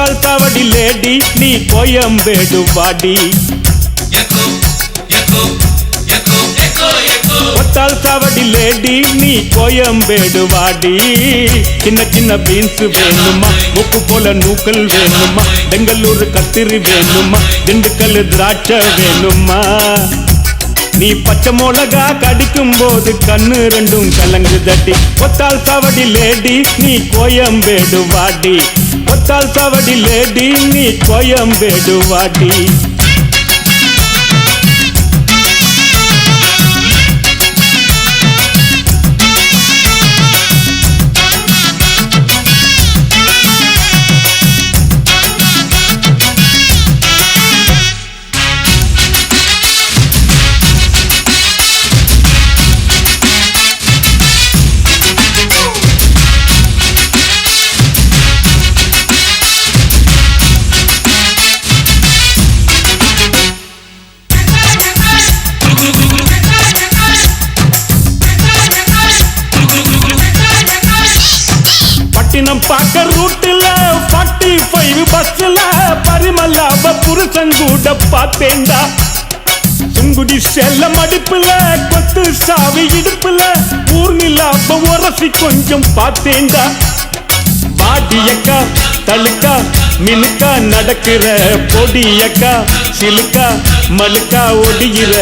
கொத்தால் சாவடி லேடி நீ கோயம்பேடு வாடி கொத்தால் சாவடி லேடி நீ கோயம்பேடு வாடி சின்ன சின்ன பீன்ஸ் வேணுமா உப்பு போல நூக்கல் வேணுமா பெங்களூர் கத்திரி வேணுமா திண்டுக்கல் திராட்சை வேணுமா நீ பச்சை மிளகா கடிக்கும் போது கண்ணு ரெண்டும் கலங்கு தட்டி கொத்தால் சாவடி லேடி நீ கோயம்பேடு வாடி கொத்தால் சாவடி லேடி நீ கோயம்பேடு வாடி பாக்க ரூட்ல 45 பஸ்ல பரிமலாப புருஷங்கூட பார்த்தேண்டா சுங்குடி செல்ல மடிப்புல கொத்து சாவி இடுப்புல ஊர்நிலாப உரசி கொஞ்சம் பார்த்தேண்டா வாடியக்கா தழுக்கா மினுக்கா நடக்கிற பொடியக்கா சிலுக்கா மலுக்கா ஒடிகிற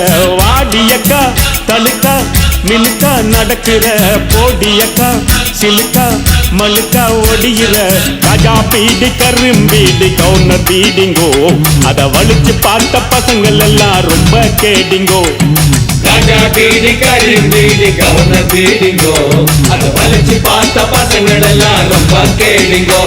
வாடியக்கா தழுக்கா மினுக்கா நடக்கிற பொடியக்கா சிலுக்கா மலுக்கா ஒடிகிற ராஜா பீடி கரும்பீடி கவுனர் பீடிங்கோ அத வலிச்சு பார்த்த பசங்கள் எல்லாம் ரொம்ப கேடிங்கோ ராஜா பீடி கரும்பீடி கவுனர் பீடிங்கோ அத வலிச்சு பார்த்த பசங்கள் எல்லாம் ரொம்ப கேடிங்கோ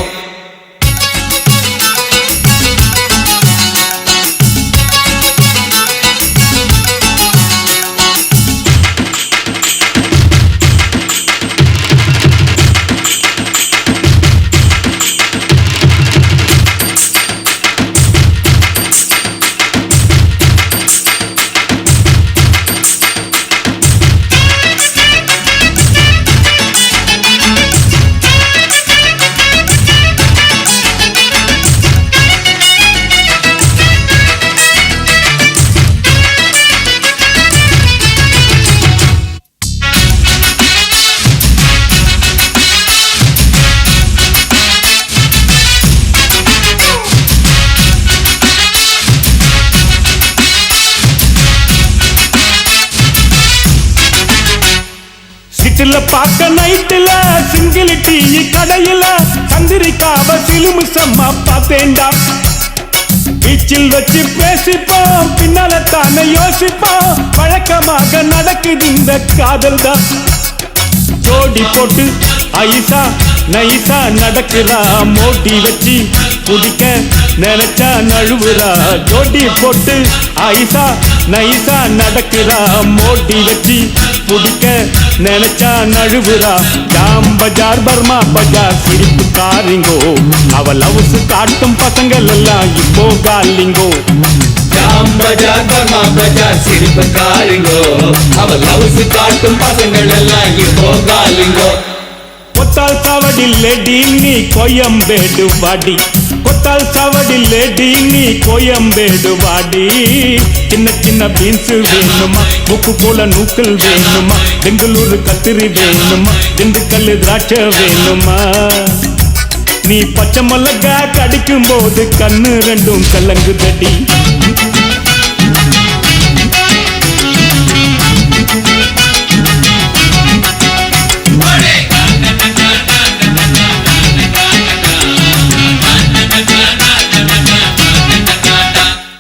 பாக்க நைட்டுல சிங்கிள் டீ கடையில சந்திரிக்காவ சிலுமு சம்மா பார்த்தேண்டா பீச்சில் வச்சு பேசிப்போம் பின்னால தானே யோசிப்போம் வழக்கமாக நடக்குது இந்த காதல் தான் ஜோடி போட்டு ஐசா நைசா நடக்கிறா மோடி வச்சு குடிக்க நினைச்சா நழுவுறா ஜோடி போட்டு ஐசா நைசா நடக்கிறா மோடி வச்சு குடிக்க நினைச்சா நழுவுறா ஜாம் பஜார் பர்மா பஜார் சிரிப்பு காரிங்கோ அவ லவ்ஸ் காட்டும் பசங்கள் எல்லாம் இப்போ காலிங்கோ ஜாம் பஜார் பர்மா பஜார் சிரிப்பு காரிங்கோ அவ லவ்ஸ் காட்டும் பசங்கள் எல்லாம் இப்போ காலிங்கோ கொத்தால் சாவடி லேடி நீ கோயம்பேடு வாடி கொத்தால் சாவடி லேடி நீ கோயம்பேடு வாடி சின்ன சின்ன பீன்ஸ் வேணுமா உப்பு போல நூக்கல் வேணுமா பெங்களூர் கத்திரி வேணுமா திண்டுக்கல் திராட்சை வேணுமா நீ பச்சை மிளகா கடிக்கும் போது கண்ணு ரெண்டும் கலங்கு தடி